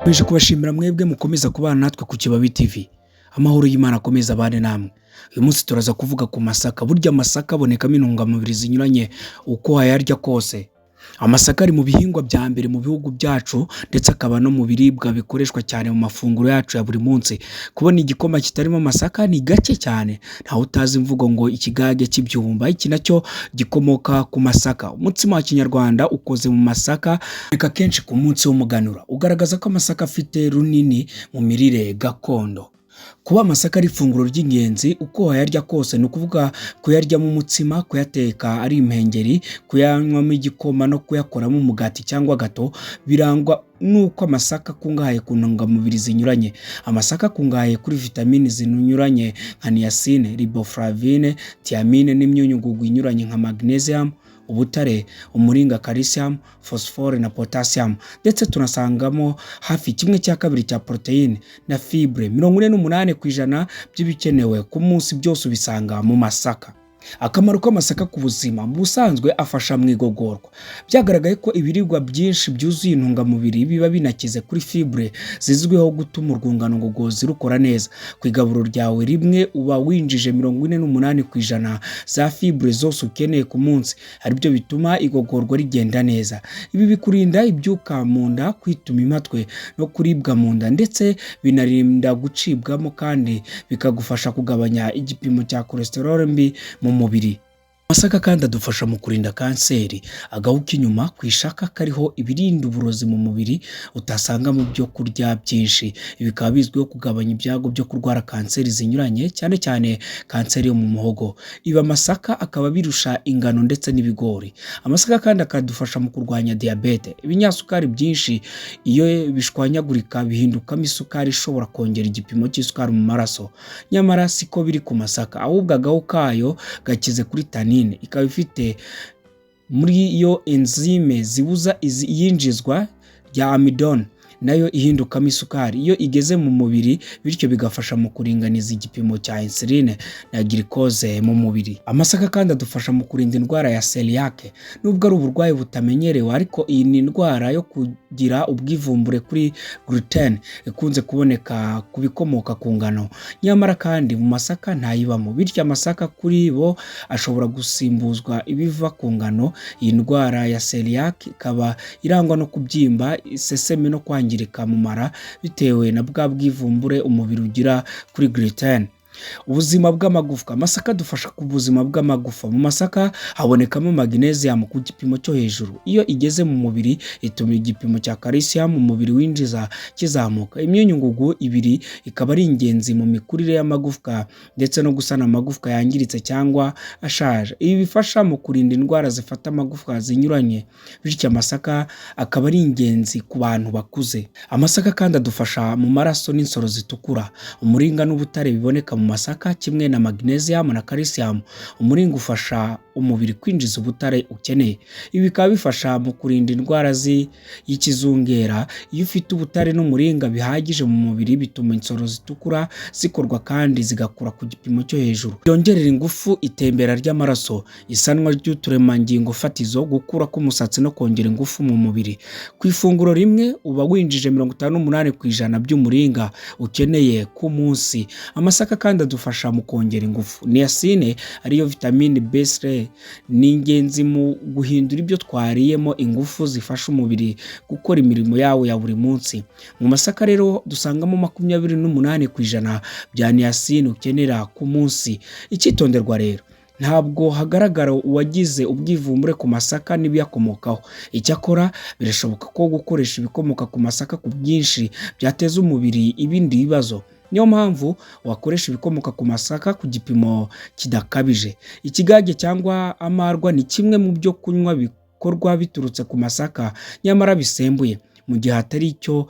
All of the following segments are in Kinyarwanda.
Beje kubashimira mwebwe mukomeza kubana natwe ku Kibabi TV. Amahoro y'Imana akomeza abane namwe. Uyu munsi turaza kuvuga ku masaka. Burya amasaka abonekamo intungamubiri zinyuranye uko wayarya kose. Amasaka ari mu bihingwa bya mbere mu bihugu byacu ndetse akaba no mu biribwa bikoreshwa cyane mu mafunguro yacu ya buri munsi. Kubona igikoma kitarimo amasaka ni gake cyane. Ntawe utazi imvugo ngo ikigage cy'ibyumba, iki nacyo gikomoka ku masaka. Umutsima wa Kinyarwanda ukoze mu masaka, reka kenshi ku munsi w'umuganura. Ugaragaza ko amasaka afite runini mu mirire gakondo. Kuba amasaka ari ifunguro ry'ingenzi uko wayarya kose, ni ukuvuga kuyaryamo umutsima, kuyateka ari impengeri, kuyanywamo igikoma no kuyakoramo umugati cyangwa gato, birangwa nuko amasaka akungahaye ku ntungamubiri zinyuranye. Amasaka akungahaye kuri vitamini zinyuranye nka niacin, riboflavine, thiamine n'imyunyungugu inyuranye nka magnesium, ubutare, umuringa, calcium, phosphore na potassium. Ndetse tunasangamo hafi 1/2 cya proteine na fibre. 48% by'ibikenewe ku munsi byose ubisanga mu masaka. Akamaro k'amasaka ku buzima: mu busanzwe afasha mu igogorwa. Byagaragaye ko ibiribwa byinshi byuzuye intungamubiri biba binakize kuri fibre zizwiho gutuma urwungano ngogozi rukora neza. Ku igaburo ryawe rimwe uba winjije 48% za fibre zose ukeneye ku munsi, aribyo bituma igogorwa rigenda neza. Ibi bikurinda ibyuka mu nda, kwituma impatwe no kuribwa mu nda, ndetse binarinda gucibwamo kandi bikagufasha kugabanya igipimo cya cholesterol mbi mu mubiri. Amasaka kandi adufasha mu kurinda kanseri. Agahu k'inyuma ku ishaka kariho ibirinda uburozi mu mubiri utasanga mu byo kurya byinshi. Ibi bikaba bizwiho kugabanya ibyago byo kurwara kanseri zinyuranye, cyane cyane kanseri yo mu muhogo. Ibi amasaka akaba birusha ingano ndetse n'ibigori. Amasaka kandi akadufasha mu kurwanya diabete. Ibinyasukari byinshi iyo bishwanyagurika bihindukamo isukari ishobora kongera igipimo cy'isukari mu maraso. Nyamara siko biri ku masaka, ahubwo agahu kayo gakize kuri tanine, ikaba ifite muri yo enzyme zibuza iyinjizwa rya amidon, nayo ihindukamo isukari iyo igeze mu mubiri, bityo bigafasha mu kuringaniza igipimo cya insuline na glucose mu mubiri. Amasaka kandi adufasha mu kurinda indwara ya celiac. Nubwo ari uburwayi butamenyerewe, ariko iyi ni indwara yo kugira ubwivumbure kuri gluten ikunze kuboneka ku bikomoka ku ngano. Nyamara kandi mu masaka ntayibamo, bityo amasaka kuri bo ashobora gusimbuzwa ibiva ku ngano. Iyi ndwara ya celiac ikaba irangwa no kubyimba, iseseme no kwangirika mu mara bitewe na bwa bwivumbure umubiri ugira kuri gluten. Ubuzima bw'amagufwa: amasaka adufasha ku buzima bw'amagufa. Mu masaka habonekamo magnesium ku gipimo cyo hejuru. Iyo igeze mu mubiri ituma igipimo cya calcium mu mubiri winjiza kizamuka. Imyunyungugu ibiri ikaba ari ingenzi mu mikurire y'amagufwa ndetse no gusana amagufwa yangiritse cyangwa ashaje. Ibi bifasha mu kurinda indwara zifata amagufwa zinyuranye, bityo amasaka akaba ari ingenzi ku bantu bakuze. Amasaka kandi adufasha mu maraso n'insoro zitukura. Umuringa n'ubutare biboneka mu masaka kimwe na magnesium na calcium. Umuringa ufasha umubiri kwinjiza ubutare ukeneye. Ibi bikaba bifasha mu kurinda indwara y'ikizungera. Iyo ufite ubutare n'umuringa bihagije mu mubiri, bituma insoro zitukura zikorwa kandi zigakura ku gipimo cyo hejuru. Byongerera ingufu, itembera ry'amaraso, isanwa ry'uturemangingo fatizo, gukura k'umusatsi no kongera ingufu mu mubiri. Ku ifunguro rimwe uba winjije 58% by'umuringa ukeneye ku munsi. Amasaka kandi adufasha mu kongera ingufu. Niacin ariyo vitamine B3 ni ingenzi mu guhindura ibyo twariyemo ingufu zifasha umubiri gukora imirimo yawo ya buri munsi. Mu masaka rero dusangamo 28% bya niacin ukenera ku munsi. Icyitonderwa rero: ntabwo hagaragara uwagize ubwivumbure ku masaka n'ibiyakomokaho. Icyakora birashoboka ko gukoresha ibikomoka ku masaka ku bwinshi byateza umubiri ibindi bibazo. Niyo mpamvu wakoresha ibikomoka ku masaka ku gipimo kidakabije. Ikigage cyangwa amarwa ni kimwe mu byo kunywa bikorwa biturutse ku masaka, nyamara bisembuye. Mu gihe atari icyo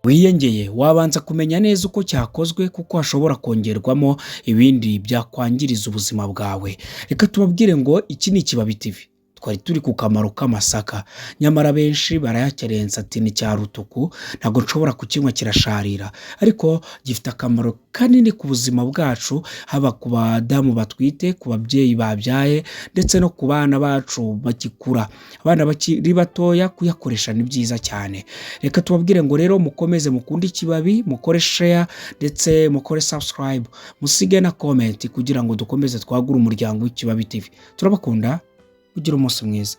wiyengeye, wabanza kumenya neza uko cyakozwe, kuko hashobora kongerwamo ibindi byakwangiriza ubuzima bwawe. Reka tubabwire ngo iki ni Kibabi TV. twari turi ku kamaro k'amasaka, nyamara benshi barayakerensa ati ni cya rutuku ntabwo nshobora kukinywa kirasharira, ariko gifite akamaro kanini ku buzima bwacu, haba ku badamu batwite, ku babyeyi babyaye ndetse no ku bana bacu bagikura. Abana bakiri batoya kuyakoresha ni byiza cyane. Reka tubabwire ngo rero mukomeze mukunde ikibabi, mukore share ndetse mukore subscribe, musige na comment kugira ngo dukomeze twagure umuryango w'Ikibabi TV. Turabakunda, ugira umunsi mwiza.